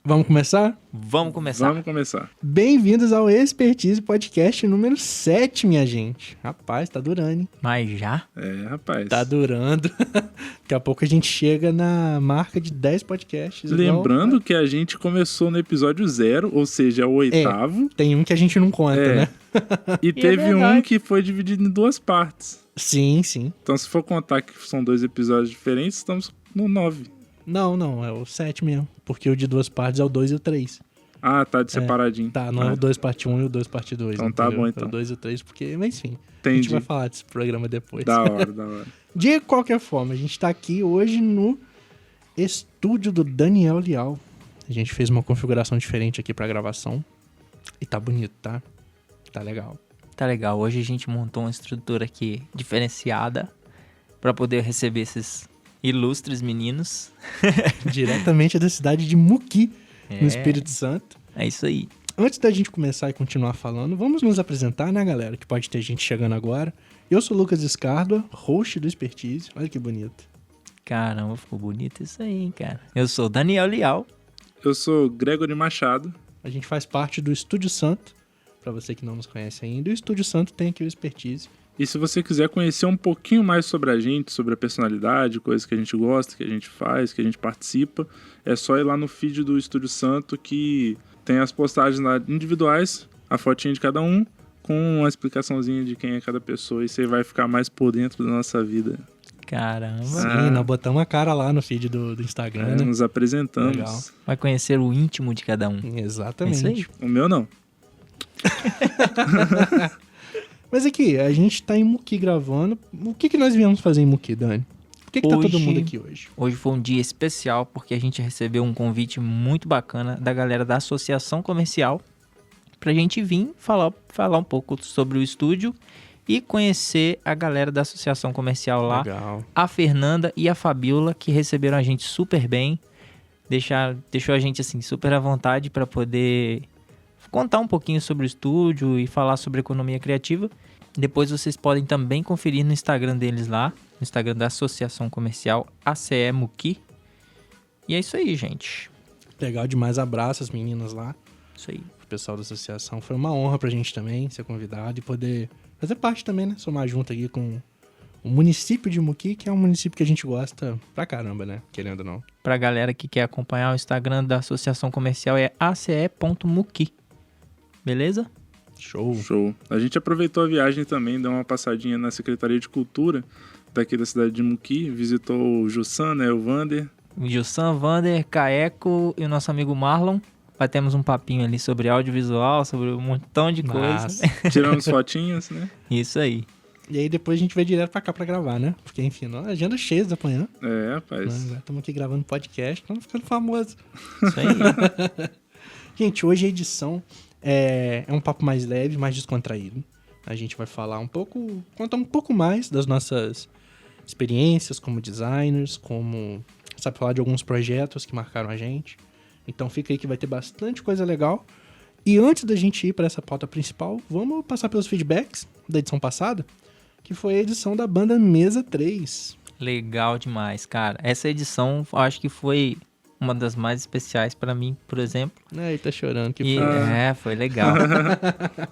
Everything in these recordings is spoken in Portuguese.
Vamos começar? Vamos começar. Vamos começar. Bem-vindos ao Expertise Podcast número 7, minha gente. Rapaz, tá durando, hein? Mas já? Rapaz. Tá durando. Daqui a pouco a gente chega na marca de 10 podcasts. Lembrando que a gente começou no episódio 0, ou seja, o 8º. Tem um que a gente não conta, né? E teve um que foi dividido em 2 partes. Sim, sim. Então, se for contar que são 2 episódios diferentes, estamos no 9. Não, é o 7 mesmo. Porque o de 2 partes é o 2 e o 3. Ah, tá de separadinho. Tá, não é o 2 parte 1 e o 2 parte 2. Então tá bom, então. É o 2 e o 3, porque... Mas enfim, Entendi. a gente vai falar desse programa depois. Da hora. De qualquer forma, a gente tá aqui hoje no estúdio do Daniel Leal. A gente fez uma configuração diferente aqui pra gravação. E tá bonito, tá? Tá legal. Tá legal. Hoje a gente montou uma estrutura aqui diferenciada pra poder receber esses ilustres meninos. Diretamente da cidade de Muqui, no Espírito Santo. É isso aí. Antes da gente começar e continuar falando, vamos nos apresentar, né, galera? Que pode ter gente chegando agora. Eu sou o Lucas Escardua, host do Expertise. Olha que bonito. Caramba, ficou bonito isso aí, hein, cara. Eu sou o Daniel Leal. Eu sou Gregory Machado. A gente faz parte do Estúdio Santo. Pra você que não nos conhece ainda, o Estúdio Santo tem aqui o Expertise. E se você quiser conhecer um pouquinho mais sobre a gente, sobre a personalidade, coisas que a gente gosta, que a gente faz, que a gente participa, é só ir lá no feed do Estúdio Santo que tem as postagens lá individuais, a fotinha de cada um, com uma explicaçãozinha de quem é cada pessoa e você vai ficar mais por dentro da nossa vida. Caramba. Sim, nós botamos a cara lá no feed do Instagram, né? Nos apresentamos. Legal. Vai conhecer o íntimo de cada um. Exatamente. É isso aí. O meu não. Mas aqui, a gente tá em Muqui gravando. O que nós viemos fazer em Muqui, Dani? Por que tá todo mundo aqui hoje? Hoje foi um dia especial porque a gente recebeu um convite muito bacana da galera da Associação Comercial pra gente vir falar um pouco sobre o estúdio e conhecer a galera da Associação Comercial lá. Legal. A Fernanda e a Fabiola, que receberam a gente super bem. Deixou a gente assim super à vontade para poder contar um pouquinho sobre o estúdio e falar sobre economia criativa. Depois vocês podem também conferir no Instagram deles lá, no Instagram da Associação Comercial ACE Muqui. E é isso aí, gente. Legal demais. Abraço as meninas lá. Isso aí. O pessoal da associação. Foi uma honra pra gente também ser convidado e poder fazer parte também, né? Somar junto aqui com o município de Muqui, que é um município que a gente gosta pra caramba, né? Querendo ou não. Pra galera que quer acompanhar o Instagram da Associação Comercial é ace.muqui. Beleza? Show. A gente aproveitou a viagem também, deu uma passadinha na Secretaria de Cultura daqui da cidade de Muqui, visitou o Jussan, né, o Vander. O Jussan, Vander, Caeco e o nosso amigo Marlon. Batemos um papinho ali sobre audiovisual, sobre um montão de coisa. Tiramos fotinhas, né? Isso aí. E aí depois a gente vai direto pra cá pra gravar, né? Porque, enfim, a agenda cheia da manhã. Rapaz. Estamos aqui gravando podcast, estamos ficando famosos. Isso aí. Gente, hoje a edição é um papo mais leve, mais descontraído. A gente vai falar contar um pouco mais das nossas experiências como designers, sabe, falar de alguns projetos que marcaram a gente. Então fica aí que vai ter bastante coisa legal. E antes da gente ir para essa pauta principal, vamos passar pelos feedbacks da edição passada, que foi a edição da banda Mesa 3. Legal demais, cara. Essa edição, eu acho que foi uma das mais especiais pra mim, por exemplo. Ele tá chorando. Foi legal.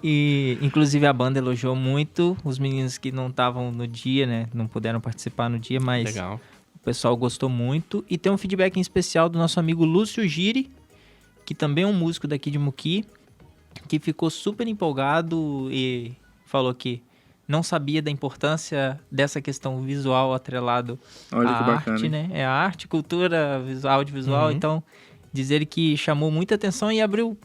E, inclusive, a banda elogiou muito os meninos que não estavam no dia, né? Não puderam participar no dia, mas legal. O pessoal gostou muito. E tem um feedback em especial do nosso amigo Lúcio Giri, que também é um músico daqui de Muqui, que ficou super empolgado e falou que não sabia da importância dessa questão visual atrelado Olha à que bacana, arte, hein? né? É a arte, cultura, audiovisual. Então, diz ele que chamou muita atenção e abriu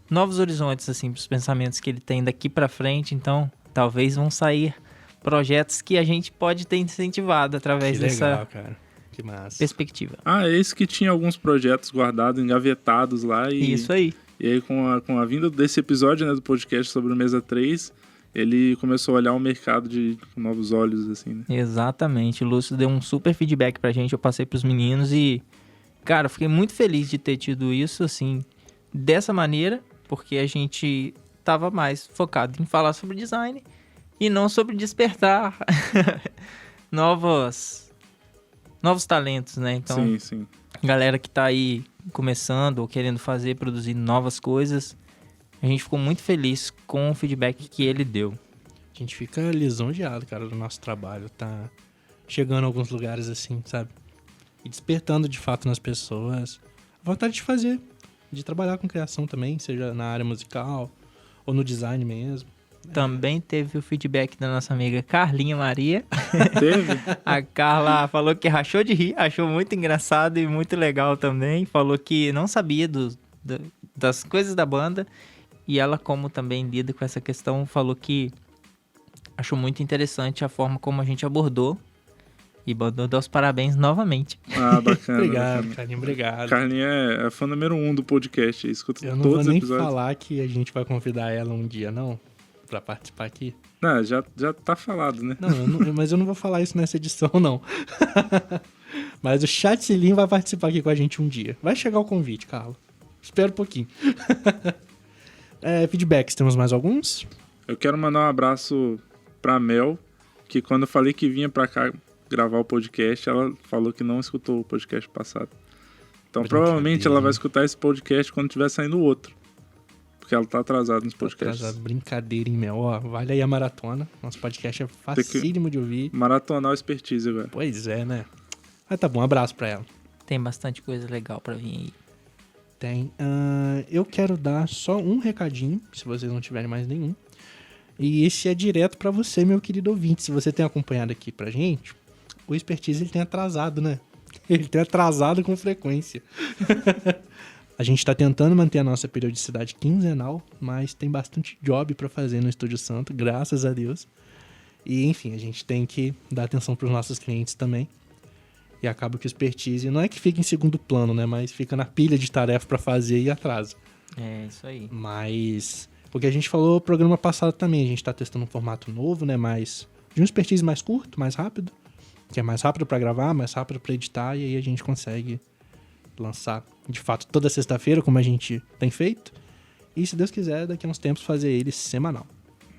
novos horizontes, assim, pros pensamentos que ele tem daqui pra frente. Então, talvez vão sair projetos que a gente pode ter incentivado através dessa cara. Que massa. perspectiva. Esse que tinha alguns projetos guardados, engavetados lá. Isso aí. E aí, com a vinda desse episódio, né, do podcast sobre o Mesa 3, ele começou a olhar o mercado com novos olhos, assim, né? Exatamente. O Lúcio deu um super feedback pra gente, eu passei pros meninos e, cara, eu fiquei muito feliz de ter tido isso, assim, dessa maneira, porque a gente tava mais focado em falar sobre design e não sobre despertar novos talentos, né? Então, Sim. galera que tá aí começando ou querendo fazer, produzir novas coisas. A gente ficou muito feliz com o feedback que ele deu. A gente fica lisonjeado, cara, do nosso trabalho. Tá chegando a alguns lugares assim, sabe? E despertando de fato nas pessoas a vontade de fazer, de trabalhar com criação também, seja na área musical ou no design mesmo. Também teve o feedback da nossa amiga Carlinha Maria. Teve? A Carla falou que rachou de rir, achou muito engraçado e muito legal também. Falou que não sabia das coisas da banda. E ela, como também lida com essa questão, falou que achou muito interessante a forma como a gente abordou. E mandou dar os parabéns novamente. Ah, bacana. Obrigado, bacana. Carlinhos, obrigado. Carlinha é a fã número 1 do podcast. Escuta Eu não todos vou os nem episódios. falar que a gente vai convidar ela um dia, não, pra participar aqui. Não, já tá falado, né? Não, mas eu não vou falar isso nessa edição, não. Mas o Chatselim vai participar aqui com a gente um dia. Vai chegar o convite, Carla. Espera um pouquinho. Feedbacks, temos mais alguns? Eu quero mandar um abraço pra Mel, que quando eu falei que vinha pra cá gravar o podcast, ela falou que não escutou o podcast passado. Então provavelmente ela vai escutar esse podcast quando tiver saindo o outro. Porque ela tá atrasada nos podcasts. Atrasado, brincadeira, hein, Mel? Ó, vale aí a maratona. Nosso podcast é facílimo de ouvir. Maratonar o expertise agora. Pois é, né? Mas tá bom, um abraço pra ela. Tem bastante coisa legal pra vir aí. Tem. Eu quero dar só um recadinho, se vocês não tiverem mais nenhum. E esse é direto pra você, meu querido ouvinte. Se você tem acompanhado aqui pra gente, o Expertise ele tem atrasado, né? Ele tem atrasado com frequência. A gente tá tentando manter a nossa periodicidade quinzenal, mas tem bastante job pra fazer no Estúdio Santo, graças a Deus. E, enfim, a gente tem que dar atenção pros nossos clientes também. E acaba que o Expertise não é que fica em segundo plano, né? Mas fica na pilha de tarefa pra fazer e atrasa. É, isso aí. Mas, porque a gente falou no programa passado também, a gente tá testando um formato novo, né? Mais, de um Expertise mais curto, mais rápido. Que é mais rápido pra gravar, mais rápido pra editar. E aí a gente consegue lançar, de fato, toda sexta-feira, como a gente tem feito. E, se Deus quiser, daqui a uns tempos fazer ele semanal.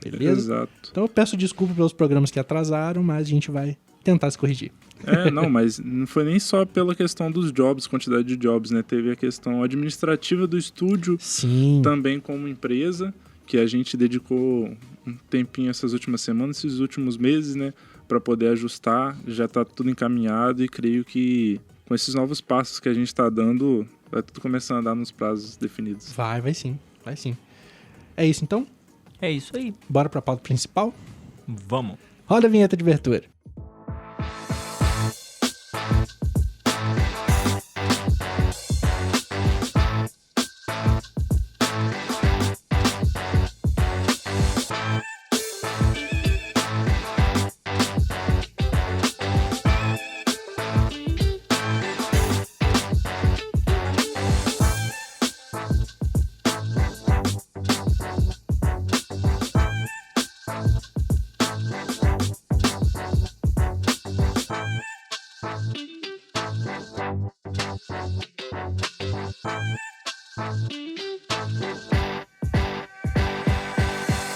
Beleza? Exato. Então eu peço desculpa pelos programas que atrasaram, mas a gente vai tentar se corrigir. Não, mas não foi nem só pela questão dos jobs, quantidade de jobs, né? Teve a questão administrativa do estúdio, Sim. também como empresa, que a gente dedicou um tempinho essas últimas semanas, esses últimos meses, né? Para poder ajustar, já tá tudo encaminhado e creio que com esses novos passos que a gente tá dando, vai tudo começar a andar nos prazos definidos. Vai sim, vai sim. É isso então? É isso aí. Bora pra pauta principal? Vamos. Roda a vinheta de abertura.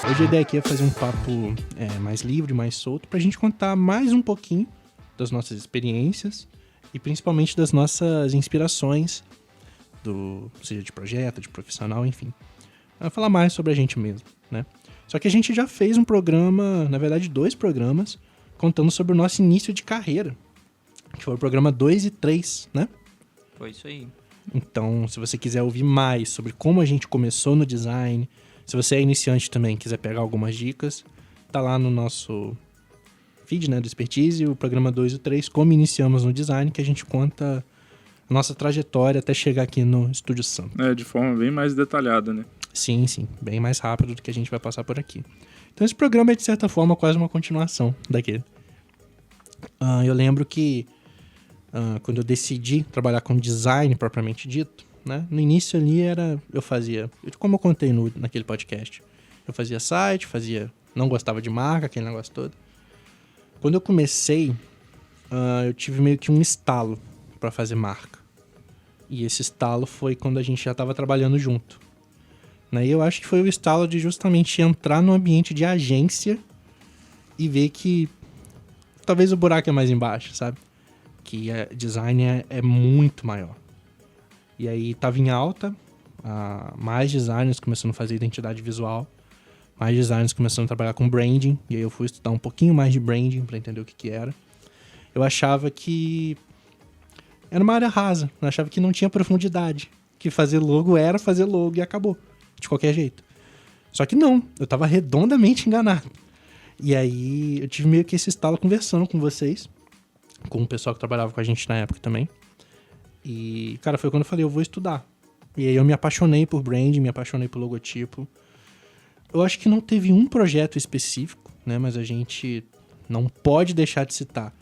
Hoje a ideia aqui é fazer um papo mais livre, mais solto, pra gente contar mais um pouquinho das nossas experiências e principalmente das nossas inspirações, seja de projeto, de profissional, enfim. Falar mais sobre a gente mesmo, né? Só que a gente já fez um programa, na verdade 2 programas, contando sobre o nosso início de carreira, que foi o programa 2 e 3, né? Foi isso aí. Então, se você quiser ouvir mais sobre como a gente começou no design, se você é iniciante também, quiser pegar algumas dicas, tá lá no nosso feed, né, do Expertise, o programa 2 e 3, como iniciamos no design, que a gente conta a nossa trajetória até chegar aqui no Estúdio Santo. De forma bem mais detalhada, né? Sim, bem mais rápido do que a gente vai passar por aqui. Então esse programa é, de certa forma, quase uma continuação daquele. Eu lembro que quando eu decidi trabalhar com design propriamente dito, né? No início ali eu fazia, como eu contei naquele podcast, eu fazia site, não gostava de marca, aquele negócio todo. Quando eu comecei, eu tive meio que um estalo para fazer marca. E esse estalo foi quando a gente já estava trabalhando junto. E eu acho que foi o estalo de justamente entrar no ambiente de agência e ver que talvez o buraco é mais embaixo, sabe? Que design é muito maior. E aí tava em alta, mais designers começando a fazer identidade visual, mais designers começando a trabalhar com branding, e aí eu fui estudar um pouquinho mais de branding para entender o que era. Eu achava que era uma área rasa, eu achava que não tinha profundidade, que fazer logo era fazer logo e acabou, de qualquer jeito. Só que não, eu tava redondamente enganado. E aí eu tive meio que esse estalo conversando com vocês, com o pessoal que trabalhava com a gente na época também. E, cara, foi quando eu falei, eu vou estudar. E aí eu me apaixonei por branding, me apaixonei por logotipo. Eu acho que não teve um projeto específico, né? Mas a gente não pode deixar de citar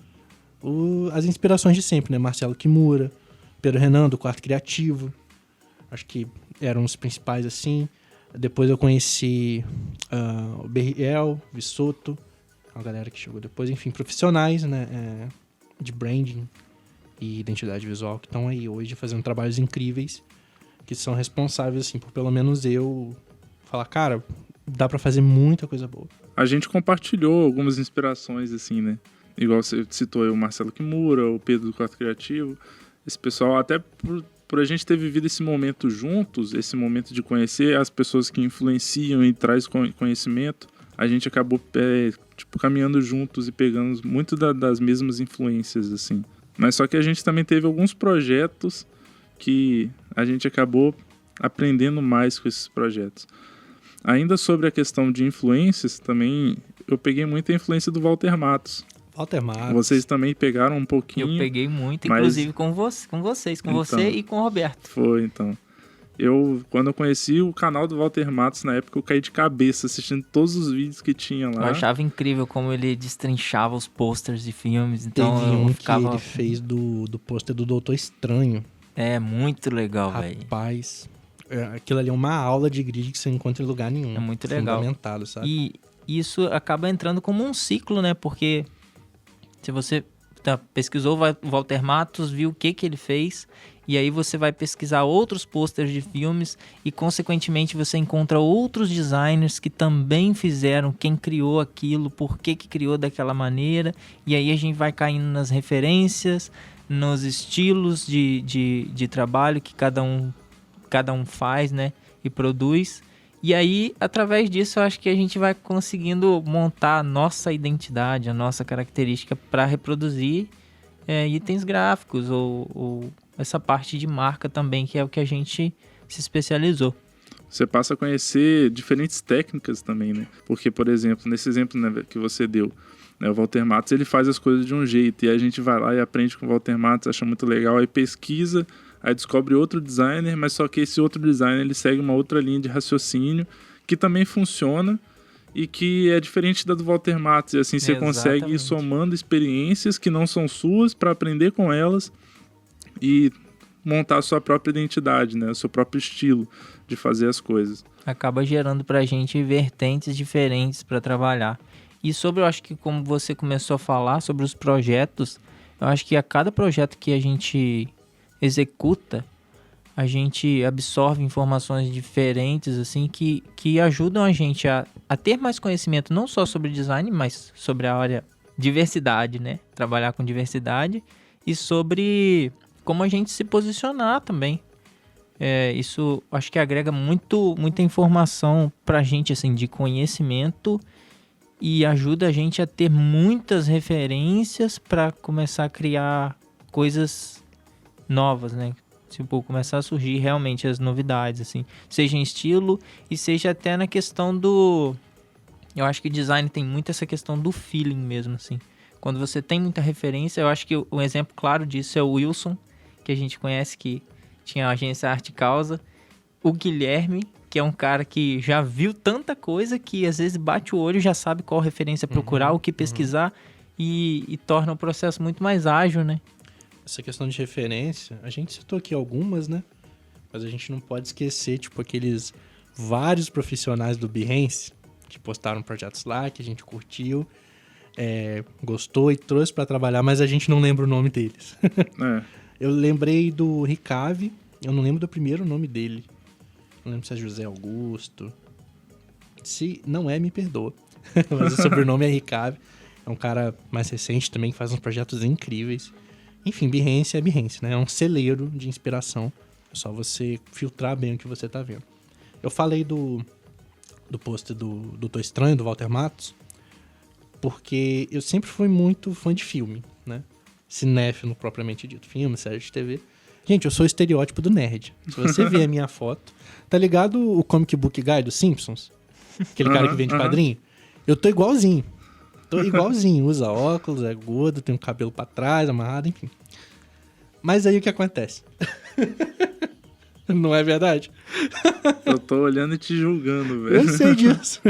as inspirações de sempre, né? Marcelo Kimura, Pedro Renan, do Quarto Criativo. Acho que eram os principais, assim. Depois eu conheci o Berriel, Vissoto, a galera que chegou depois. Enfim, profissionais, né? De branding e identidade visual que estão aí hoje fazendo trabalhos incríveis, que são responsáveis, assim, por pelo menos eu falar, cara, dá pra fazer muita coisa boa. A gente compartilhou algumas inspirações, assim, né? Igual você citou aí o Marcelo Kimura, o Pedro do Quarto Criativo. Esse pessoal, até por a gente ter vivido esse momento juntos, esse momento de conhecer as pessoas que influenciam e traz conhecimento, a gente acabou caminhando juntos e pegando muito das mesmas influências, assim. Mas só que a gente também teve alguns projetos que a gente acabou aprendendo mais com esses projetos. Ainda sobre a questão de influências, também eu peguei muita influência do Walter Matos. Walter Matos. Vocês também pegaram um pouquinho. Eu peguei muito, mas... inclusive com vocês, com então, você e com o Roberto. Foi, então. Quando eu conheci o canal do Walter Matos, na época eu caí de cabeça assistindo todos os vídeos que tinha lá. Eu achava incrível como ele destrinchava os posters de filmes, então teve um eu ficava... que ele fez do pôster do Doutor Estranho. É, muito legal, velho. Rapaz, aquilo ali é uma aula de grid que você não encontra em lugar nenhum. É muito legal. Fundamentado, sabe? E isso acaba entrando como um ciclo, né? Porque se você pesquisou o Walter Matos, viu o que ele fez, e aí você vai pesquisar outros posters de filmes e, consequentemente, você encontra outros designers que também fizeram, quem criou aquilo, por que criou daquela maneira, e aí a gente vai caindo nas referências, nos estilos de trabalho que cada um faz, né, e produz. E aí, através disso, eu acho que a gente vai conseguindo montar a nossa identidade, a nossa característica para reproduzir itens gráficos ou essa parte de marca também, que é o que a gente se especializou. Você passa a conhecer diferentes técnicas também, né? Porque, por exemplo, nesse exemplo, né, que você deu, né, o Walter Matos, ele faz as coisas de um jeito, e a gente vai lá e aprende com o Walter Matos, acha muito legal, aí pesquisa, aí descobre outro designer, mas só que esse outro designer ele segue uma outra linha de raciocínio que também funciona e que é diferente da do Walter Matos. E assim você consegue ir somando experiências que não são suas para aprender com elas e montar a sua própria identidade, né? O seu próprio estilo de fazer as coisas. Acaba gerando pra gente vertentes diferentes para trabalhar. E sobre, eu acho que como você começou a falar sobre os projetos, eu acho que a cada projeto que a gente executa, a gente absorve informações diferentes, assim, que ajudam a gente a ter mais conhecimento, não só sobre design, mas sobre a área diversidade, né? Trabalhar com diversidade e sobre como a gente se posicionar também. Isso acho que agrega muita informação pra gente, assim, de conhecimento e ajuda a gente a ter muitas referências para começar a criar coisas novas, né? Tipo, começar a surgir realmente as novidades, assim. Seja em estilo e seja até na questão do... Eu acho que design tem muito essa questão do feeling mesmo, assim. Quando você tem muita referência, eu acho que um exemplo claro disso é o Wilson, que a gente conhece, que tinha a agência Arte Causa. O Guilherme, que é um cara que já viu tanta coisa que às vezes bate o olho e já sabe qual referência procurar, o que pesquisar e torna o processo muito mais ágil, né? Essa questão de referência, a gente citou aqui algumas, né? Mas a gente não pode esquecer, tipo, aqueles vários profissionais do Behance que postaram projetos lá, que a gente curtiu, gostou e trouxe pra trabalhar, mas a gente não lembra o nome deles. Eu lembrei do Ricave, eu não lembro do primeiro nome dele. Não lembro se é José Augusto. Se não é, me perdoa. Mas o sobrenome é Ricave. É um cara mais recente também, que faz uns projetos incríveis. Enfim, Behance é Behance, né? É um celeiro de inspiração. É só você filtrar bem o que você tá vendo. Eu falei do pôster do Doutor Estranho, do Walter Matthau, porque eu sempre fui muito fã de filme, né? Cinéfilo propriamente dito. Filme, série de TV. Gente, eu sou o estereótipo do nerd. Se você ver a minha foto... Tá ligado o Comic Book Guy dos Simpsons? Aquele cara que vende quadrinho? Eu tô igualzinho. Usa óculos, é gordo, tem um cabelo pra trás, amarrado, enfim. Mas aí o que acontece? Não é verdade? Eu tô olhando e te julgando, velho. Eu sei disso.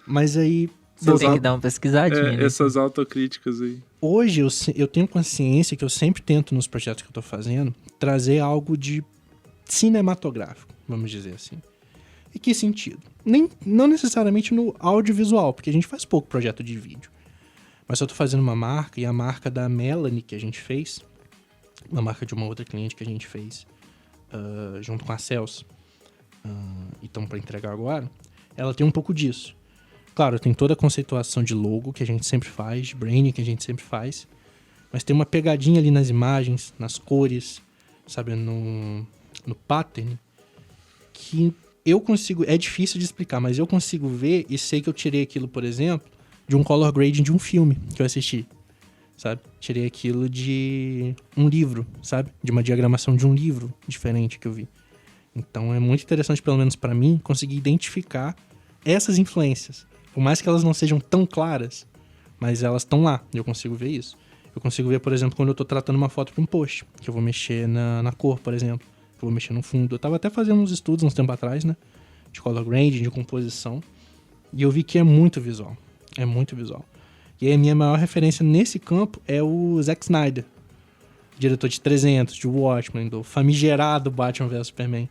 Mas aí... Você tem que dar uma pesquisadinha, né? Essas autocríticas aí. Hoje eu tenho consciência que eu sempre tento, nos projetos que eu tô fazendo, trazer algo de cinematográfico, vamos dizer assim. Em que sentido? Não necessariamente no audiovisual, porque a gente faz pouco projeto de vídeo. Mas eu tô fazendo uma marca, e a marca da Melanie que a gente fez, uma marca de uma outra cliente que a gente fez junto com a Celso, e estamos para entregar agora, ela tem um pouco disso. Claro, tem toda a conceituação de logo que a gente sempre faz, de branding que a gente sempre faz, mas tem uma pegadinha ali nas imagens, nas cores, sabe, no pattern, que eu consigo... É difícil de explicar, mas eu consigo ver e sei que eu tirei aquilo, por exemplo, de um color grading de um filme que eu assisti, sabe? Tirei aquilo de um livro, sabe? De uma diagramação de um livro diferente que eu vi. Então é muito interessante, pelo menos pra mim, conseguir identificar essas influências. Por mais que elas não sejam tão claras, mas elas estão lá, e eu consigo ver isso. Eu consigo ver, por exemplo, quando eu tô tratando uma foto para um post, que eu vou mexer na cor, por exemplo, que eu vou mexer no fundo. Eu tava até fazendo uns estudos uns tempo atrás, né? De color grading, de composição, e eu vi que é muito visual. É muito visual. E aí a minha maior referência nesse campo é o Zack Snyder, diretor de 300, de Watchmen, do famigerado Batman vs Superman.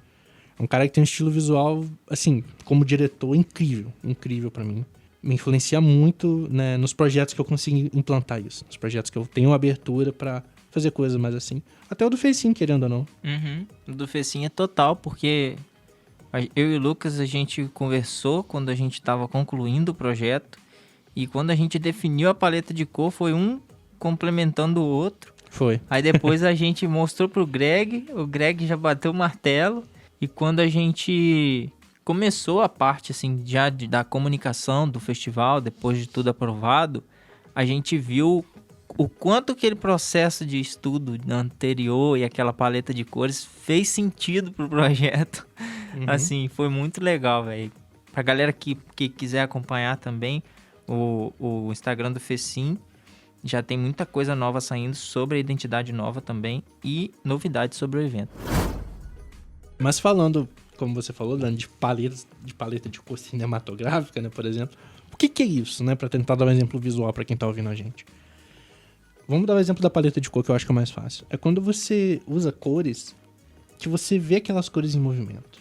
É um cara que tem um estilo visual, assim, como diretor, incrível pra mim. Me influencia muito, né, nos projetos que eu consigo implantar isso. Nos projetos que eu tenho abertura pra fazer coisas mais assim. Até o do Facim, querendo ou não. Uhum. O do Facim é total, porque eu e o Lucas, a gente conversou quando a gente tava concluindo o projeto. E quando a gente definiu a paleta de cor, foi um complementando o outro. Foi. Aí depois a gente mostrou pro Greg, o Greg já bateu o martelo. E quando a gente começou a parte assim, já da comunicação do festival, depois de tudo aprovado, a gente viu o quanto aquele processo de estudo anterior e aquela paleta de cores fez sentido pro projeto. Uhum. Assim, foi muito legal, velho. Pra galera que quiser acompanhar também, o Instagram do Facim já tem muita coisa nova saindo sobre a identidade nova também e novidades sobre o evento. Mas falando, como você falou, Dani, de paleta de cor cinematográfica, né, por exemplo, o que é isso, né, pra tentar dar um exemplo visual pra quem tá ouvindo a gente? Vamos dar o exemplo da paleta de cor, que eu acho que é mais fácil. É quando você usa cores que você vê aquelas cores em movimento.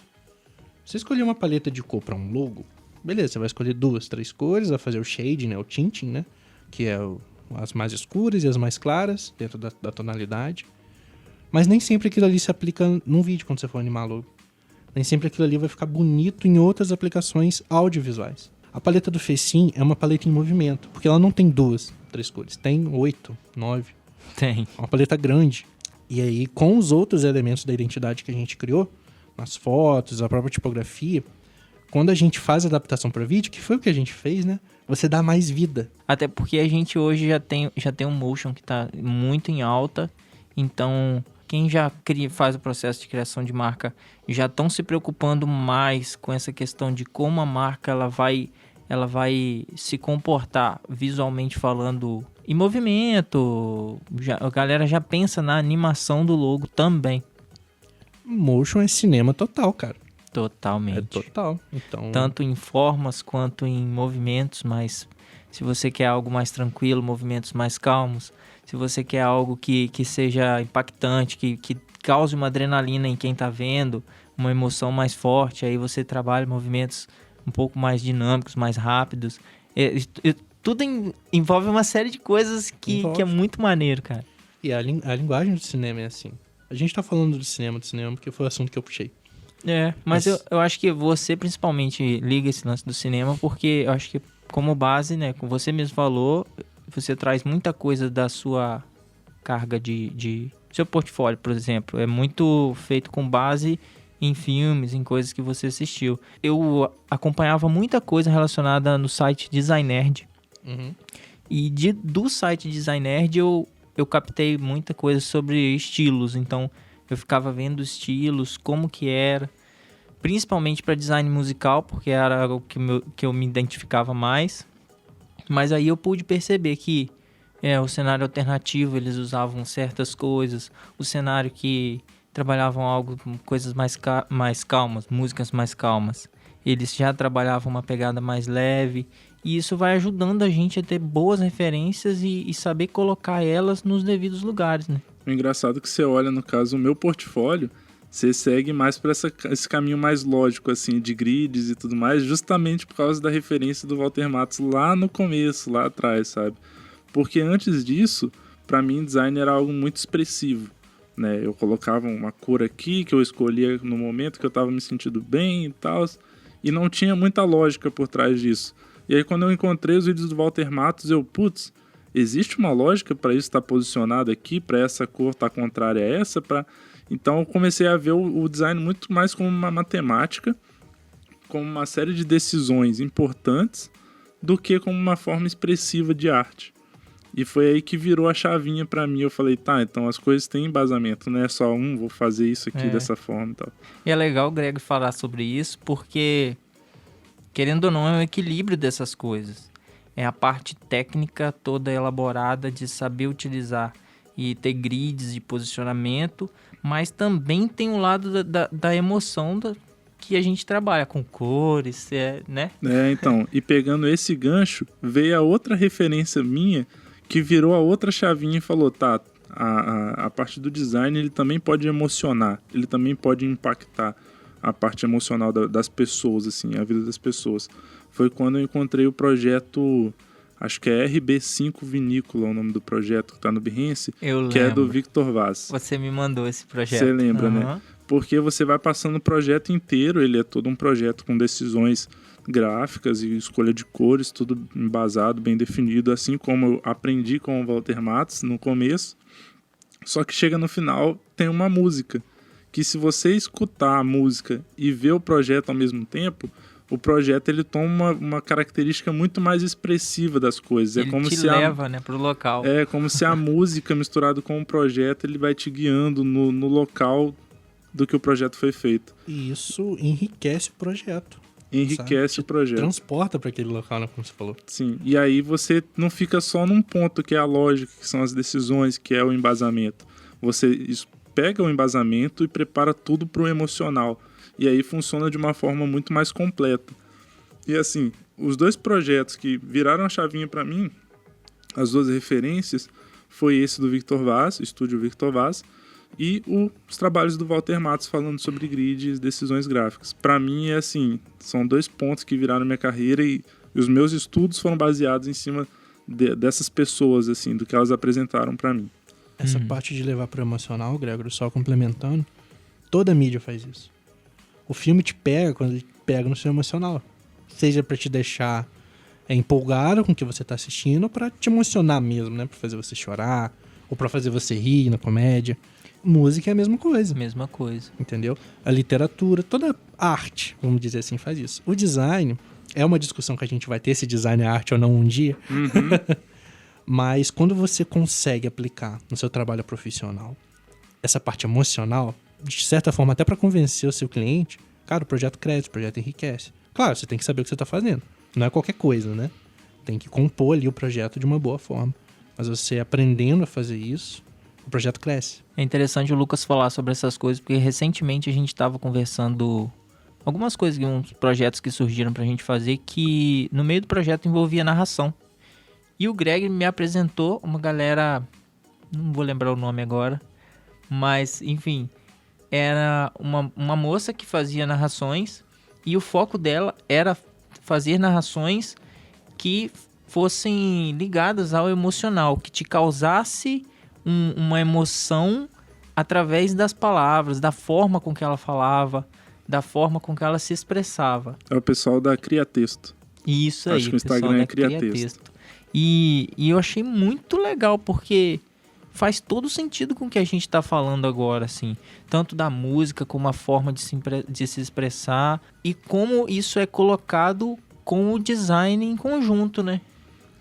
Você escolher uma paleta de cor pra um logo, beleza, você vai escolher 2, 3 cores, vai fazer o shading, né, o tinting, né, que é as mais escuras e as mais claras, dentro da tonalidade. Mas nem sempre aquilo ali se aplica num vídeo quando você for animar logo. Nem sempre aquilo ali vai ficar bonito em outras aplicações audiovisuais. A paleta do Facim é uma paleta em movimento, porque ela não tem 2, 3 cores. Tem 8, 9. Tem. É uma paleta grande. E aí, com os outros elementos da identidade que a gente criou, nas fotos, a própria tipografia, quando a gente faz a adaptação para vídeo, que foi o que a gente fez, né? Você dá mais vida. Até porque a gente hoje já tem um motion que tá muito em alta, então quem já faz o processo de criação de marca já estão se preocupando mais com essa questão de como a marca ela vai se comportar visualmente falando em movimento. A galera já pensa na animação do logo também. Motion é cinema total, cara. Totalmente. É total. Então... Tanto em formas quanto em movimentos, mas se você quer algo mais tranquilo, movimentos mais calmos, se você quer algo que seja impactante, que cause uma adrenalina em quem tá vendo, uma emoção mais forte, aí você trabalha movimentos um pouco mais dinâmicos, mais rápidos. Tudo envolve uma série de coisas que é muito maneiro, cara. E a linguagem do cinema é assim. A gente tá falando do cinema porque foi o assunto que eu puxei. Mas eu acho que você principalmente liga esse lance do cinema porque eu acho que como base, né, como você mesmo falou, você traz muita coisa da sua carga de seu portfólio, por exemplo, é muito feito com base em filmes, em coisas que você assistiu. Eu acompanhava muita coisa relacionada no site Design Nerd. E do site Design Nerd eu captei muita coisa sobre estilos. Então eu ficava vendo estilos, como que era, principalmente para design musical, porque era o que eu me identificava mais. Mas aí eu pude perceber que o cenário alternativo, eles usavam certas coisas, o cenário que trabalhavam algo com coisas mais calmas, músicas mais calmas, eles já trabalhavam uma pegada mais leve, e isso vai ajudando a gente a ter boas referências e saber colocar elas nos devidos lugares, né? O engraçado é que você olha, no caso, o meu portfólio, você segue mais para esse caminho mais lógico, assim, de grids e tudo mais, justamente por causa da referência do Walter Matos lá no começo, lá atrás, sabe? Porque antes disso, para mim, design era algo muito expressivo, né? Eu colocava uma cor aqui que eu escolhia no momento que eu estava me sentindo bem e tal, e não tinha muita lógica por trás disso. E aí, quando eu encontrei os vídeos do Walter Matos, existe uma lógica para isso estar posicionado aqui, para essa cor estar contrária a essa, Então eu comecei a ver o design muito mais como uma matemática, como uma série de decisões importantes, do que como uma forma expressiva de arte. E foi aí que virou a chavinha para mim. Eu falei, tá, então as coisas têm embasamento, não é só vou fazer isso aqui dessa forma e tal. E é legal o Greg falar sobre isso, porque, querendo ou não, é um equilíbrio dessas coisas. É a parte técnica toda elaborada de saber utilizar e ter grids de posicionamento, mas também tem um lado da emoção que a gente trabalha com cores, né? Então, e pegando esse gancho, veio a outra referência minha que virou a outra chavinha e falou, tá, a parte do design ele também pode emocionar, ele também pode impactar a parte emocional das pessoas, assim, a vida das pessoas. Foi quando eu encontrei o projeto, acho que é RB5 Vinícola, o nome do projeto que tá no Behance, que é do Victor Vaz. Você me mandou esse projeto. Você lembra, né? Porque você vai passando o projeto inteiro, ele é todo um projeto com decisões gráficas e escolha de cores, tudo embasado, bem definido, assim como eu aprendi com o Walter Matos no começo. Só que chega no final, tem uma música, que se você escutar a música e ver o projeto ao mesmo tempo, o projeto ele toma uma característica muito mais expressiva das coisas. Ele te leva, né, pro local. É como se a música misturada com o projeto, ele vai te guiando no local do que o projeto foi feito. E isso enriquece o projeto. Enriquece o projeto. Transporta para aquele local, né, como você falou. Sim, e aí você não fica só num ponto que é a lógica, que são as decisões, que é o embasamento. Você pega o embasamento e prepara tudo pro emocional. E aí funciona de uma forma muito mais completa. E assim, os dois projetos que viraram a chavinha para mim, as duas referências, foi esse do Victor Vaz, Estúdio Victor Vaz, e os trabalhos do Walter Matos falando sobre grids e decisões gráficas. Para mim, é assim, são dois pontos que viraram minha carreira e os meus estudos foram baseados em cima dessas pessoas, assim, do que elas apresentaram para mim. Essa parte de levar pro emocional, Gregor, só complementando, toda mídia faz isso. O filme te pega quando ele pega no seu emocional. Seja para te deixar empolgado com o que você tá assistindo, ou pra te emocionar mesmo, né? Pra fazer você chorar, ou pra fazer você rir na comédia. Música é a mesma coisa. Mesma coisa. Entendeu? A literatura, toda a arte, vamos dizer assim, faz isso. O design é uma discussão que a gente vai ter, se design é arte ou não um dia. Mas quando você consegue aplicar no seu trabalho profissional essa parte emocional, de certa forma, até para convencer o seu cliente, cara, o projeto cresce, o projeto enriquece. Claro, você tem que saber o que você está fazendo. Não é qualquer coisa, né? Tem que compor ali o projeto de uma boa forma. Mas você aprendendo a fazer isso, o projeto cresce. É interessante o Lucas falar sobre essas coisas, porque recentemente a gente estava conversando algumas coisas, uns projetos que surgiram pra gente fazer, que no meio do projeto envolvia narração. E o Greg me apresentou uma galera, não vou lembrar o nome agora, mas enfim, era uma moça que fazia narrações e o foco dela era fazer narrações que fossem ligadas ao emocional, que te causasse uma emoção através das palavras, da forma com que ela falava, da forma com que ela se expressava. É o pessoal da Criatexto. Isso aí. Acho que o Instagram é Criatexto. E eu achei muito legal, porque faz todo sentido com o que a gente tá falando agora, assim. Tanto da música, como a forma de se expressar e como isso é colocado com o design em conjunto, né?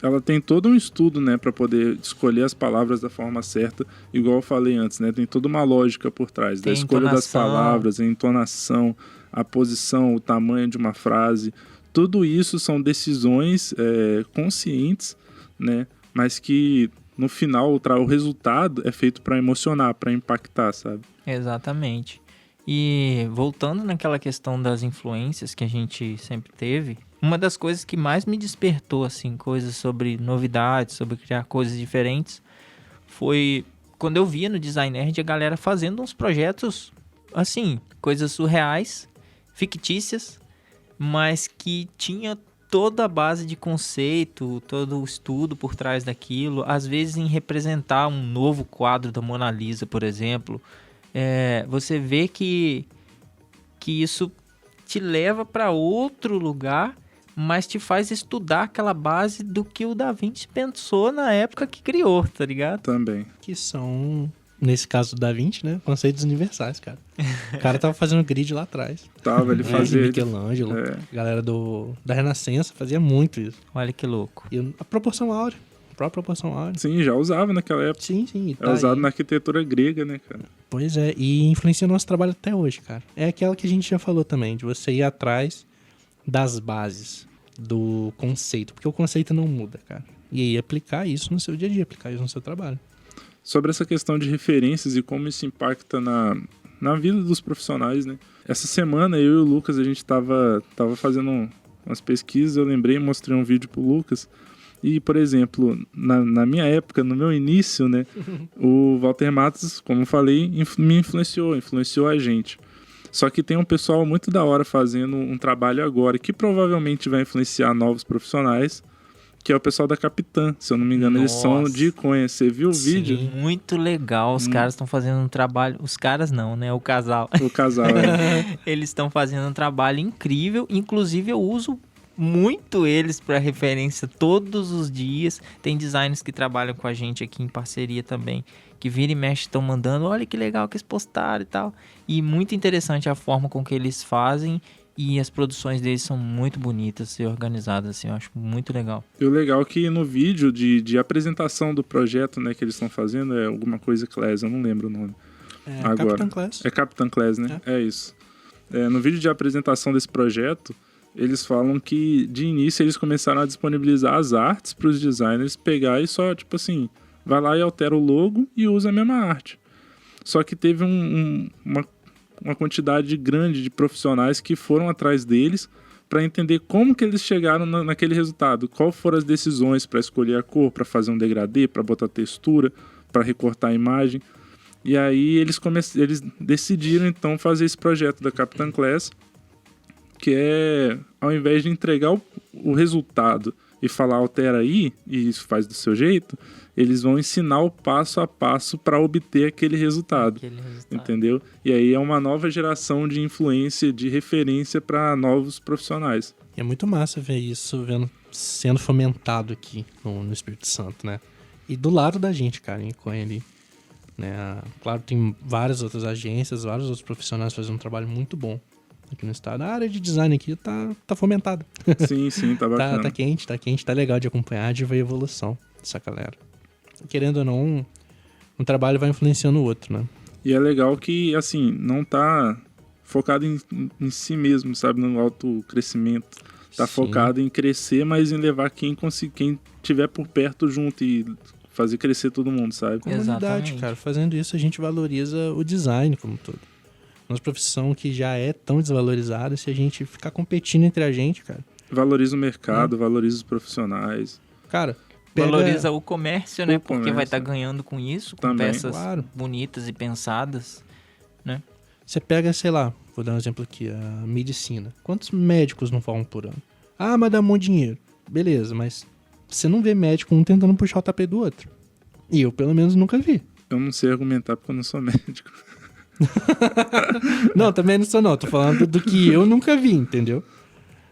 Ela tem todo um estudo, né, para poder escolher as palavras da forma certa, igual eu falei antes, né? Tem toda uma lógica por trás da escolha das palavras, a entonação, a posição, o tamanho de uma frase. Tudo isso são decisões conscientes, né? Mas que no final o resultado é feito para emocionar, para impactar, sabe? Exatamente. E voltando naquela questão das influências que a gente sempre teve, uma das coisas que mais me despertou, assim, coisas sobre novidades, sobre criar coisas diferentes, foi quando eu via no Design Nerd a galera fazendo uns projetos, assim, coisas surreais, fictícias, mas que tinha toda a base de conceito, todo o estudo por trás daquilo, às vezes em representar um novo quadro da Mona Lisa, por exemplo. Você vê que isso te leva para outro lugar, mas te faz estudar aquela base do que o Da Vinci pensou na época que criou, tá ligado? Também. Que são, nesse caso do Da Vinci, né? Conceitos universais, cara. O cara tava fazendo grid lá atrás. Ele fazia... Michelangelo, galera da Renascença fazia muito isso. Olha que louco. E a proporção áurea. A própria proporção áurea. Sim, já usava naquela época. Sim. É usado na arquitetura grega, né, cara? Pois é, e influencia nosso trabalho até hoje, cara. É aquela que a gente já falou também, de você ir atrás das bases do conceito, porque o conceito não muda, cara. E aí aplicar isso no seu dia a dia, aplicar isso no seu trabalho. Sobre essa questão de referências e como isso impacta na vida dos profissionais, né? Essa semana eu e o Lucas, a gente tava fazendo umas pesquisas, eu lembrei e mostrei um vídeo pro Lucas. E, por exemplo, na minha época, no meu início, né, o Walter Matos, como eu falei, me influenciou a gente. Só que tem um pessoal muito da hora fazendo um trabalho agora, que provavelmente vai influenciar novos profissionais, que é o pessoal da Capitã. Se eu não me engano, eles são de Iconha. Você viu o vídeo? Muito legal. Os caras estão fazendo um trabalho... Os caras não, né? O casal. O casal, Eles estão fazendo um trabalho incrível. Inclusive, eu uso muito eles para referência todos os dias. Tem designers que trabalham com a gente aqui em parceria também, que vira e mexe estão mandando, olha que legal que eles postaram e tal. E muito interessante a forma com que eles fazem, e as produções deles são muito bonitas e organizadas, assim, eu acho muito legal. E o legal é que no vídeo de apresentação do projeto, né, que eles estão fazendo, é alguma coisa Class, eu não lembro o nome. Agora. Capitã Class. É Capitã Class, né? É isso. No vídeo de apresentação desse projeto, eles falam que, de início, eles começaram a disponibilizar as artes para os designers pegar e só, tipo assim, vai lá e altera o logo e usa a mesma arte. Só que teve uma quantidade grande de profissionais que foram atrás deles para entender como que eles chegaram naquele resultado. Qual foram as decisões para escolher a cor, para fazer um degradê, para botar textura, para recortar a imagem. E aí eles decidiram, então, fazer esse projeto da Capitã Class, que é, ao invés de entregar o resultado e falar altera aí, e isso faz do seu jeito, eles vão ensinar o passo a passo para obter aquele resultado. Entendeu? E aí é uma nova geração de influência, de referência para novos profissionais. E é muito massa ver isso sendo fomentado aqui no Espírito Santo, né? E do lado da gente, cara, em Iconha ali. Né? Claro, tem várias outras agências, vários outros profissionais fazendo um trabalho muito bom aqui no estado. A área de design aqui tá fomentada. Sim, tá bacana. Tá quente, tá legal de acompanhar, de ver a evolução dessa galera. Querendo ou não, um trabalho vai influenciando o outro, né? E é legal que, assim, não tá focado em si mesmo, sabe? No autocrescimento. Tá focado em crescer, mas em levar quem tiver por perto junto e fazer crescer todo mundo, sabe? Comunidade, cara. Fazendo isso, a gente valoriza o design como um todo. Uma profissão que já é tão desvalorizada, se a gente ficar competindo entre a gente, cara... Valoriza o mercado, valoriza os profissionais. Cara... Valoriza o comércio, né? Porque vai estar ganhando com isso, com também, peças bonitas e pensadas, né? Você pega, sei lá, vou dar um exemplo aqui, a medicina. Quantos médicos não formam por ano? Ah, mas dá muito dinheiro. Beleza, mas você não vê médico um tentando puxar o tapete do outro. E eu, pelo menos, nunca vi. Eu não sei argumentar porque eu não sou médico. Não, também não sou não. Tô falando do que eu nunca vi, entendeu?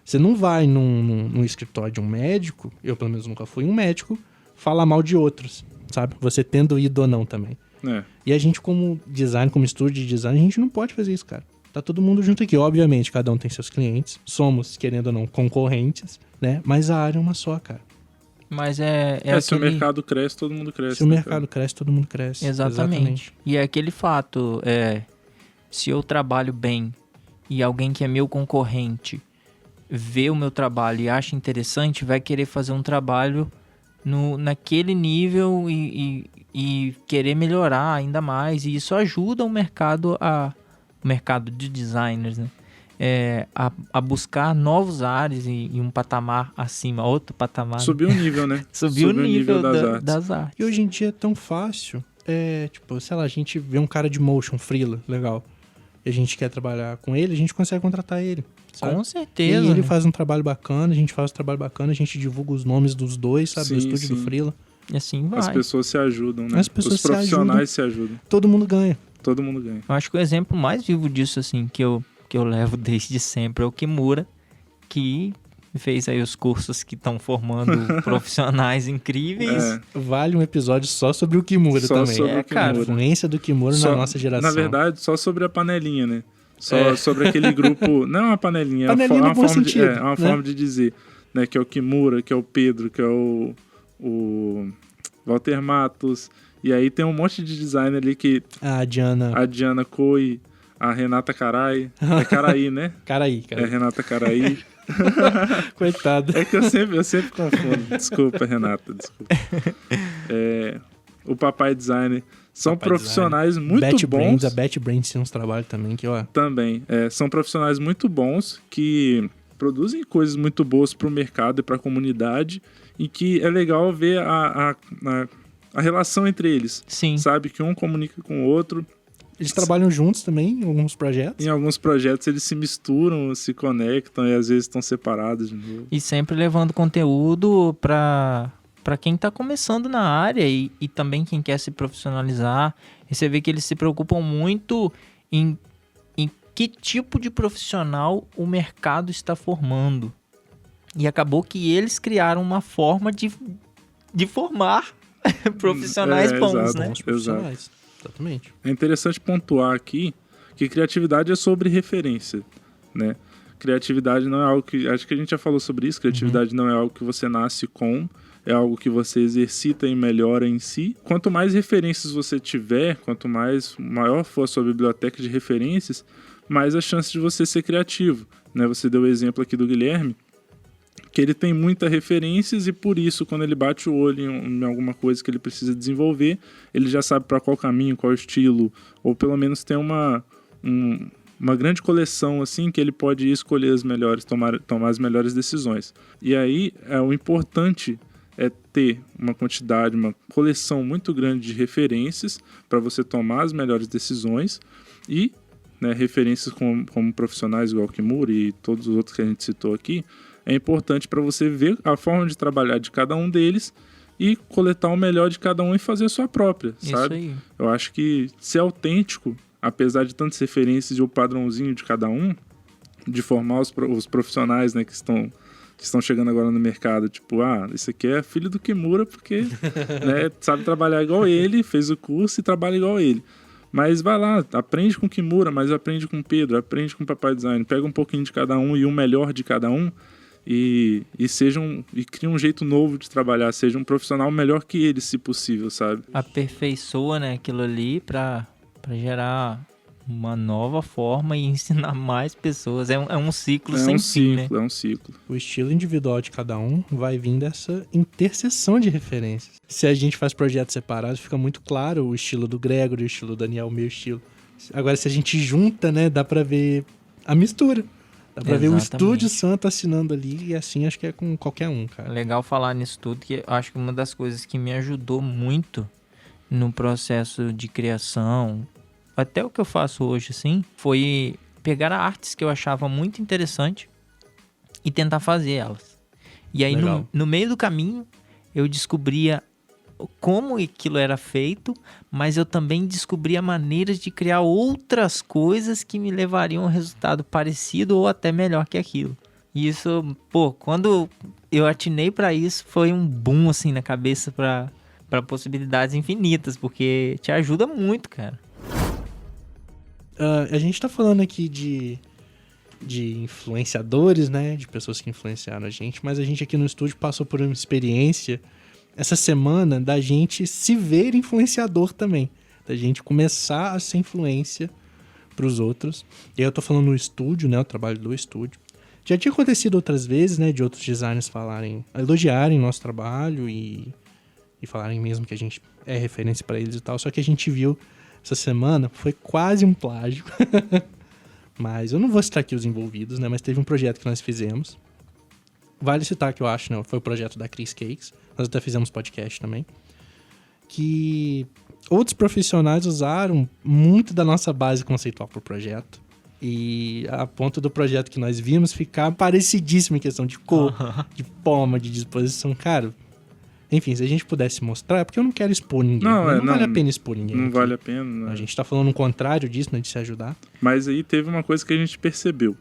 Você não vai num escritório de um médico, eu pelo menos nunca fui um médico, falar mal de outros. sabe? Você tendo ido ou não também. E a gente, como design, como estúdio de design, a gente não pode fazer isso, cara. Tá todo mundo junto aqui. Obviamente, cada um tem seus clientes. Somos, querendo ou não, concorrentes, né? Mas a área é uma só, cara. Mas se o mercado cresce, todo mundo cresce. Se o mercado cresce, todo mundo cresce. Exatamente. E é aquele fato, se eu trabalho bem e alguém que é meu concorrente vê o meu trabalho e acha interessante, vai querer fazer um trabalho naquele nível e querer melhorar ainda mais. E isso ajuda o mercado de designers, né? A buscar novos ares e um patamar acima, outro patamar. Subir o nível, né? Subir o nível das artes. E hoje em dia é tão fácil. Tipo, sei lá, a gente vê um cara de motion, freela, legal. E a gente quer trabalhar com ele, a gente consegue contratar ele. Sabe? Com certeza. E ele faz um trabalho bacana, a gente faz um trabalho bacana, a gente divulga os nomes dos dois, sabe? Do estúdio do freela. E assim vai. As pessoas se ajudam, né? Os profissionais se ajudam. Todo mundo ganha. Todo mundo ganha. Eu acho que o exemplo mais vivo disso, assim, que eu levo desde sempre é o Kimura, que fez aí os cursos que estão formando profissionais incríveis. Vale um episódio só sobre o Kimura também. Sobre o Kimura. A influência do Kimura na nossa geração. Na verdade, só sobre a panelinha, né? Só sobre aquele grupo... Não é uma panelinha, panelinha é uma no bom forma sentido, é uma forma de dizer, né? Que é o Kimura, que é o Pedro, que é o Walter Matos. E aí tem um monte de designer ali que... A Diana Coi, a Renata Carai. É Caraí, né? Caraí. É Renata Caraí. Coitado. É que eu sempre confundo. Desculpa, Renata, desculpa. O Papai Designer. São profissionais muito bons. A Bat Brains tem uns trabalhos também que, ó... Também. São profissionais muito bons que produzem coisas muito boas pro mercado e pra comunidade e que é legal ver a relação entre eles. Sim. Sabe? Que um comunica com o outro. Eles trabalham juntos também em alguns projetos. Em alguns projetos eles se misturam, se conectam e às vezes estão separados de novo. E sempre levando conteúdo para quem está começando na área e também quem quer se profissionalizar. E você vê que eles se preocupam muito em que tipo de profissional o mercado está formando. E acabou que eles criaram uma forma de formar profissionais bons, exato, né? Bons profissionais. Exatamente. É interessante pontuar aqui que criatividade é sobre referência, né? Criatividade não é algo que... Acho que a gente já falou sobre isso. Criatividade não é algo que você nasce com, é algo que você exercita e melhora em si. Quanto mais referências você tiver, quanto maior for a sua biblioteca de referências, mais a chance de você ser criativo, né? Você deu o exemplo aqui do Guilherme, que ele tem muitas referências e por isso, quando ele bate o olho em alguma coisa que ele precisa desenvolver, ele já sabe para qual caminho, qual estilo, ou pelo menos tem uma grande coleção assim que ele pode escolher as melhores, tomar as melhores decisões. E aí, o importante é ter uma quantidade, uma coleção muito grande de referências para você tomar as melhores decisões e, né, referências como profissionais igual o Kimura e todos os outros que a gente citou aqui. É importante para você ver a forma de trabalhar de cada um deles e coletar o melhor de cada um e fazer a sua própria, sabe? Isso aí. Eu acho que ser autêntico, apesar de tantas referências e o padrãozinho de cada um, de formar os profissionais, né, que estão chegando agora no mercado, tipo, esse aqui é filho do Kimura porque né, sabe trabalhar igual ele, fez o curso e trabalha igual ele. Mas vai lá, aprende com o Kimura, mas aprende com o Pedro, aprende com o Papai Design, pega um pouquinho de cada um e o melhor de cada um e cria um jeito novo de trabalhar, seja um profissional melhor que ele, se possível, sabe? Aperfeiçoa, né, aquilo ali para gerar uma nova forma e ensinar mais pessoas. É um ciclo sem fim, né? É um ciclo. O estilo individual de cada um vai vir dessa interseção de referências. Se a gente faz projetos separados, fica muito claro o estilo do Gregory, o estilo do Daniel, o meu estilo. Agora, se a gente junta, né, dá pra ver a mistura. Dá pra ver o Estúdio Santo assinando ali e assim acho que é com qualquer um, cara. Legal falar nisso tudo, que eu acho que uma das coisas que me ajudou muito no processo de criação, até o que eu faço hoje, assim, foi pegar artes que eu achava muito interessante e tentar fazer elas. E aí, no meio do caminho, eu descobria como aquilo era feito, mas eu também descobria maneiras de criar outras coisas que me levariam a um resultado parecido ou até melhor que aquilo. E isso, quando eu atinei pra isso, foi um boom, assim, na cabeça pra para possibilidades infinitas, porque te ajuda muito, cara. A gente tá falando aqui de influenciadores, né? De pessoas que influenciaram a gente, mas a gente aqui no estúdio passou por uma experiência essa semana da gente se ver influenciador também. Da gente começar a ser influência pros outros. E aí eu tô falando no estúdio, né? O trabalho do estúdio. Já tinha acontecido outras vezes, né? De outros designers elogiarem nosso trabalho e falarem mesmo que a gente é referência pra eles e tal. Só que a gente viu essa semana, foi quase um plágio. Mas eu não vou citar aqui os envolvidos, né? Mas teve um projeto que nós fizemos. Vale citar que eu acho, né? Foi o projeto da Chris Cakes. Nós até fizemos podcast também. Que outros profissionais usaram muito da nossa base conceitual pro projeto. E a ponto do projeto que nós vimos ficar parecidíssimo em questão de cor, de forma, de disposição. Cara, enfim, se a gente pudesse mostrar, é porque eu não quero expor ninguém. Não vale a pena expor ninguém. Não aqui. Vale a pena. Né? A gente tá falando o contrário disso, né? De se ajudar. Mas aí teve uma coisa que a gente percebeu.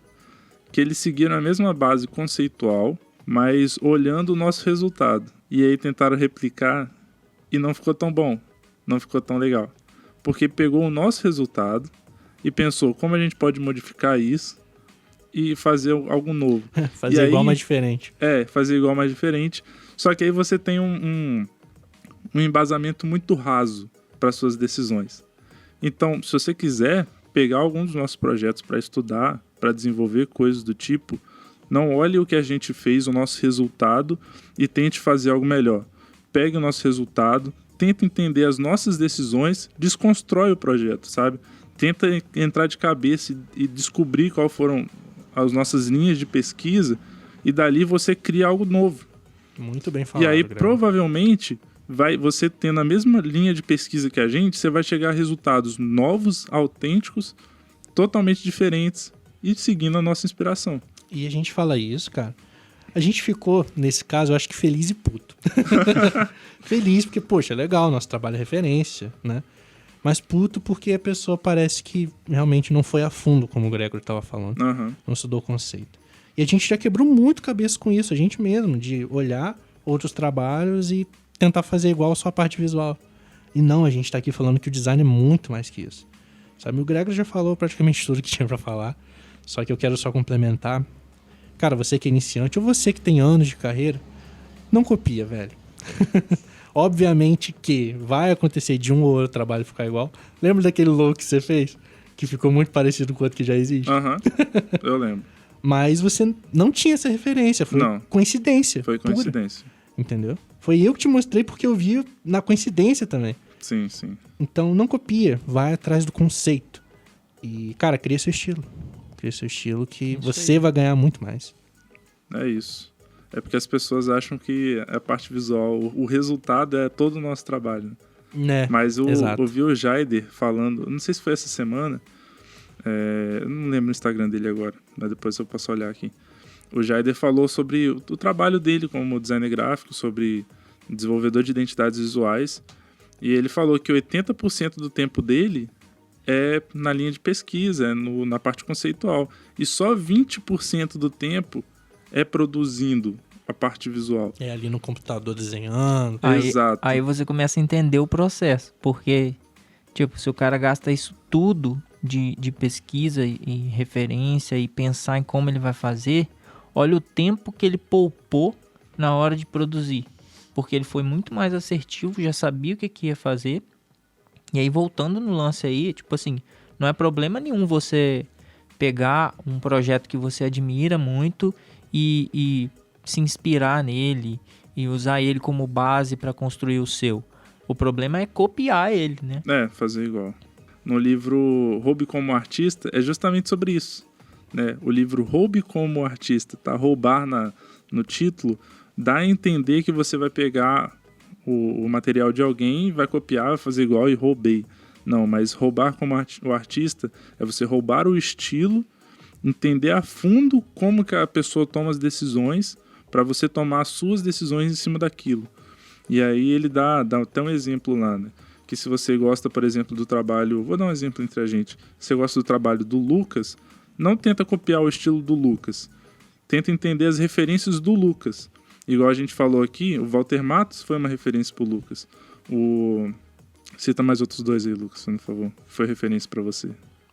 Que eles seguiram a mesma base conceitual, mas olhando o nosso resultado. E aí tentaram replicar e não ficou tão bom. Não ficou tão legal. Porque pegou o nosso resultado e pensou como a gente pode modificar isso e fazer algo novo. Fazer igual, mas diferente. Fazer igual, mas diferente. Só que aí você tem um embasamento muito raso para suas decisões. Então, se você quiser pegar algum dos nossos projetos para estudar, para desenvolver coisas do tipo, não olhe o que a gente fez, o nosso resultado, e tente fazer algo melhor. Pegue o nosso resultado, tenta entender as nossas decisões, desconstrói o projeto, sabe? Tenta entrar de cabeça e descobrir quais foram as nossas linhas de pesquisa, e dali você cria algo novo. Muito bem falado. E aí, Greg. provavelmente, você tendo a mesma linha de pesquisa que a gente, você vai chegar a resultados novos, autênticos, totalmente diferentes e seguindo a nossa inspiração. E a gente fala isso, cara. A gente ficou, nesse caso, eu acho que feliz e puto. Feliz porque, poxa, legal, nosso trabalho é referência, né? Mas puto porque a pessoa parece que realmente não foi a fundo, como o Gregor estava falando. Uhum. Não estudou o conceito. E a gente já quebrou muito cabeça com isso, a gente mesmo, de olhar outros trabalhos e tentar fazer igual só a parte visual. E não, a gente tá aqui falando que o design é muito mais que isso. Sabe, o Gregor já falou praticamente tudo que tinha pra falar, só que eu quero só complementar. Cara, você que é iniciante ou você que tem anos de carreira, não copia, velho. Obviamente que vai acontecer de um ou outro trabalho ficar igual. Lembra daquele logo que você fez? Que ficou muito parecido com o outro que já existe? Aham, eu lembro. Mas você não tinha essa referência, foi coincidência. Foi coincidência. Pura, entendeu? Foi eu que te mostrei porque eu vi na coincidência também. Sim, sim. Então não copia, vai atrás do conceito. E, cara, cria seu estilo. Cria seu estilo que Isso você aí. vai ganhar muito mais. É isso. É porque as pessoas acham que a parte visual, o resultado é todo o nosso trabalho. Né? Mas eu exato. ouvi o Jaider falando, não sei se foi essa semana, eu não lembro o Instagram dele agora, mas depois eu posso olhar aqui. O Jaider falou sobre o trabalho dele como designer gráfico, sobre desenvolvedor de identidades visuais, e ele falou que 80% do tempo dele é na linha de pesquisa, na parte conceitual, e só 20% do tempo é produzindo a parte visual. É ali no computador desenhando. Exato. Aí você começa a entender o processo, porque, tipo, se o cara gasta isso tudo de pesquisa e referência e pensar em como ele vai fazer, olha o tempo que ele poupou na hora de produzir. Porque ele foi muito mais assertivo, já sabia o que ia fazer. E aí, voltando no lance aí, tipo assim, não é problema nenhum você pegar um projeto que você admira muito e se inspirar nele e usar ele como base para construir o seu. O problema é copiar ele, né? Fazer igual. No livro Roube como Artista, é justamente sobre isso. Né? O livro Roube como Artista, tá? Roubar no título, dá a entender que você vai pegar o material de alguém, vai copiar, vai fazer igual e roubei. Não, mas roubar como o artista é você roubar o estilo, entender a fundo como que a pessoa toma as decisões para você tomar as suas decisões em cima daquilo. E aí ele dá até um exemplo lá, né? Que se você gosta, por exemplo, do trabalho... Vou dar um exemplo entre a gente. Se você gosta do trabalho do Lucas, não tenta copiar o estilo do Lucas. Tenta entender as referências do Lucas. Igual a gente falou aqui, o Walter Matos foi uma referência pro Lucas. Cita mais outros dois aí, Lucas, por favor. Foi referência pra você.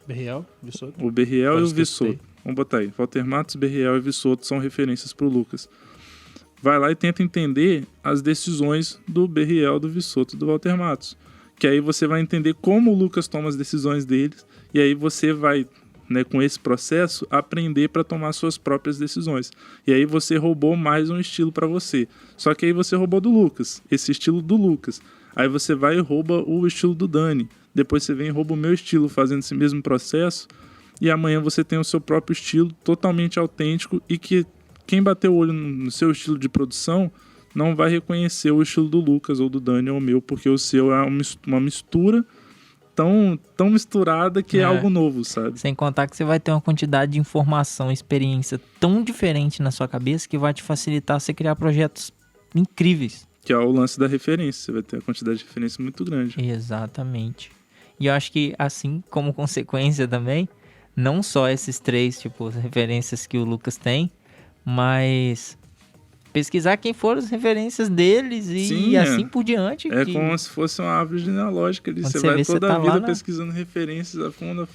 Berriel, Vissoto. O Berriel e o Vissoto. Vamos botar aí. Walter Matos, Berriel e Vissoto são referências pro Lucas. Vai lá e tenta entender as decisões do Berriel, do Vissoto e do Walter Matos. Que aí você vai entender como o Lucas toma as decisões deles. E aí você vai, né, com esse processo, aprender para tomar suas próprias decisões. E aí você roubou mais um estilo para você. Só que aí você roubou do Lucas, esse estilo do Lucas. Aí você vai e rouba o estilo do Dani. Depois você vem e rouba o meu estilo fazendo esse mesmo processo. E amanhã você tem o seu próprio estilo totalmente autêntico e que quem bater o olho no seu estilo de produção não vai reconhecer o estilo do Lucas ou do Dani ou o meu, porque o seu é uma mistura tão misturada que é algo novo, sabe? Sem contar que você vai ter uma quantidade de informação, experiência tão diferente na sua cabeça que vai te facilitar você criar projetos incríveis. Que é o lance da referência. Você vai ter uma quantidade de referência muito grande. Exatamente. E eu acho que, assim, como consequência também, não só esses três, tipo, referências que o Lucas tem, mas pesquisar quem foram as referências deles e Sim, assim por diante. É como se fosse uma árvore genealógica ali. Você vai toda a vida pesquisando referências a fundo.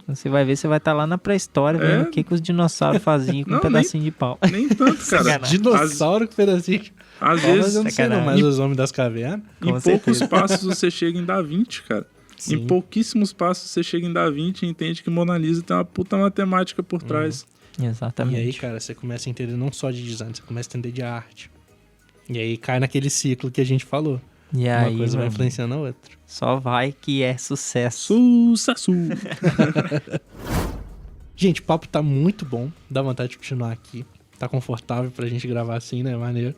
Você vai ver, você vai estar lá na pré-história vendo o que os dinossauros faziam com um pedacinho de pau. Nem tanto, cara. Dinossauro com pedacinho de pau. Às vezes, eu não sei não, mas os homens das cavernas. Em poucos passos você chega em Da Vinci, cara. Sim. Em pouquíssimos passos você chega em Da Vinci e entende que Mona Lisa tem uma puta matemática por trás. Exatamente. E aí, cara, você começa a entender não só de design, você começa a entender de arte. E aí cai naquele ciclo que a gente falou. E uma aí, coisa vai influenciando a outra. Só vai que é sucesso. Sucesso! Gente, o papo tá muito bom. Dá vontade de continuar aqui. Tá confortável pra gente gravar assim, né? Maneiro.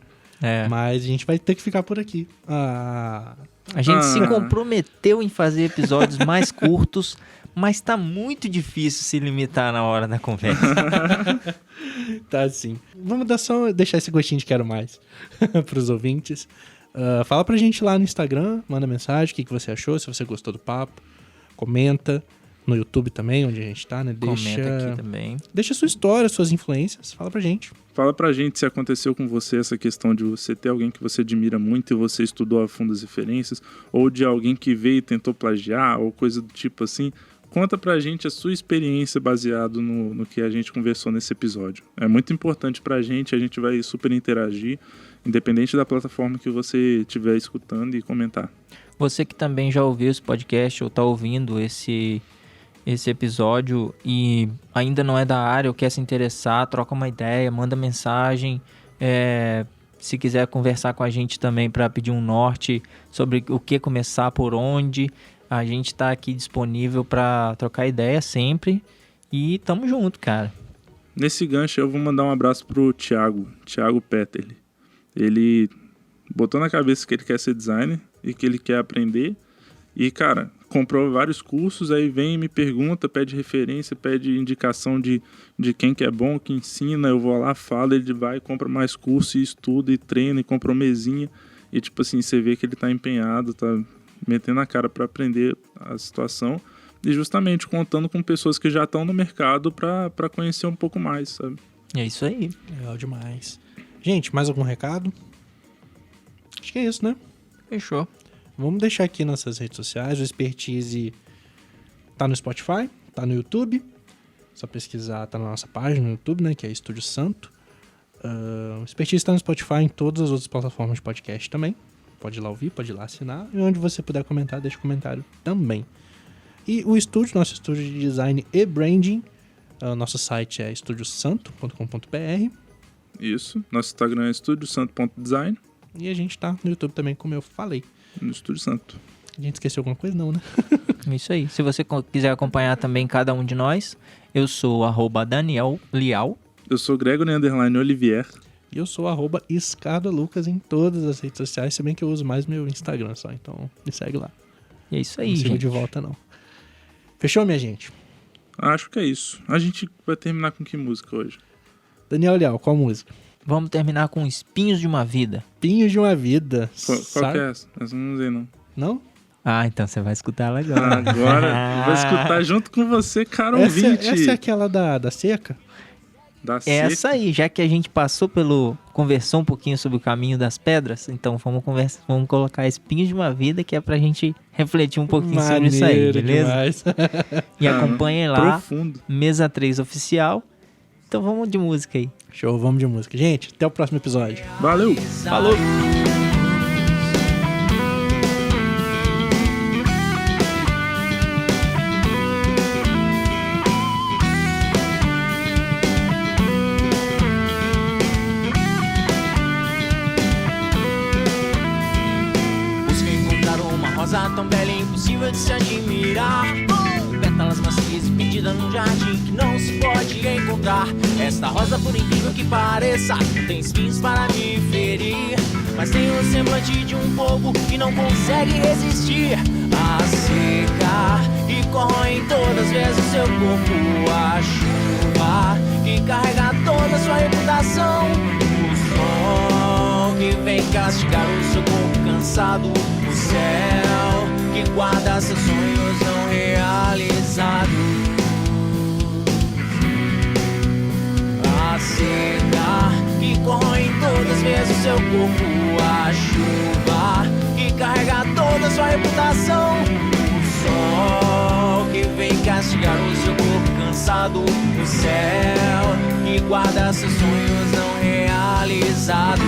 Mas a gente vai ter que ficar por aqui. A gente se comprometeu em fazer episódios mais curtos, mas tá muito difícil se limitar na hora da conversa. Tá assim. Vamos deixar esse gostinho de quero mais pros ouvintes. Fala pra gente lá no Instagram, manda mensagem, o que você achou, se você gostou do papo. Comenta no YouTube também, onde a gente tá, né? Comenta aqui também. Deixa sua história, suas influências, fala pra gente. Fala pra gente se aconteceu com você essa questão de você ter alguém que você admira muito e você estudou a fundo as referências, ou de alguém que veio e tentou plagiar, ou coisa do tipo assim. Conta pra gente a sua experiência baseado no que a gente conversou nesse episódio. É muito importante pra gente, a gente vai super interagir, independente da plataforma que você estiver escutando e comentar. Você que também já ouviu esse podcast ou tá ouvindo esse episódio e ainda não é da área ou quer se interessar, troca uma ideia, manda mensagem. Se quiser conversar com a gente também para pedir um norte sobre o que começar, por onde, a gente tá aqui disponível para trocar ideia sempre e tamo junto, cara. Nesse gancho eu vou mandar um abraço pro Thiago Petterli. Ele botou na cabeça que ele quer ser designer e que ele quer aprender e, cara, comprou vários cursos, aí vem e me pergunta, pede referência, pede indicação de quem que é bom, que ensina, eu vou lá, falo, ele vai, compra mais curso e estuda e treina e compra uma mesinha e, tipo assim, você vê que ele tá empenhado, tá metendo a cara para aprender a situação e justamente contando com pessoas que já estão no mercado para conhecer um pouco mais, sabe? É isso aí. Legal demais. Gente, mais algum recado? Acho que é isso, né? Fechou. Vamos deixar aqui nossas redes sociais. O Expertise tá no Spotify, tá no YouTube. Só pesquisar, tá na nossa página no YouTube, né? Que é Estúdio Santo. O Expertise tá no Spotify, em todas as outras plataformas de podcast também. Pode ir lá ouvir, pode ir lá assinar. E onde você puder comentar, deixa comentário também. E o estúdio, nosso estúdio de design e branding. Nosso site é estudiosanto.com.br. Isso. Nosso Instagram é estudiosanto.design. E a gente tá no YouTube também, como eu falei. No Estúdio Santo. A gente esqueceu alguma coisa? Não, né? Isso aí. Se você quiser acompanhar também cada um de nós, eu sou @Daniel Lial. Eu sou Gregory_Olivier. E eu sou @EscardoLucas em todas as redes sociais, se bem que eu uso mais meu Instagram só, então me segue lá. E é isso aí, não sigo gente. de volta, não. Fechou, minha gente? Acho que é isso. A gente vai terminar com que música hoje? Daniel Lial, qual música? Vamos terminar com Espinhos de uma Vida. Espinhos de uma Vida. Qual que é essa? Essa não sei, não. Não? Ah, então você vai escutar ela agora. Agora, vou escutar junto com você, cara ouvinte. Essa é aquela da seca? Da Essa seca. aí, já que a gente conversou um pouquinho sobre o caminho das pedras, então vamos colocar espinhos de uma vida, que é pra gente refletir um pouquinho sobre isso aí, Maneiro beleza? demais. E acompanhem lá, Profundo. Mesa 3 Oficial. Então vamos de música aí. Show, vamos de música. Gente, até o próximo episódio. Valeu! Falou! Busca encontrar uma rosa tão bela e impossível de se admirar. Pétalas macias e perdida num jardim que não se pode encontrar. Esta rosa, por incrível que pareça, não tem espinhos para me ferir, mas tem o semblante de um povo que não consegue resistir à seca e corrói em todas as vezes o seu corpo. A chuva que carrega toda a sua reputação. O sol que vem castigar o seu corpo cansado. O céu que guarda seus sonhos não realizados. A seca que corrói em todas as vezes o seu corpo. A chuva que carrega toda a sua reputação. O sol que vem castigar o seu corpo cansado. O céu que guarda seus sonhos não realizados.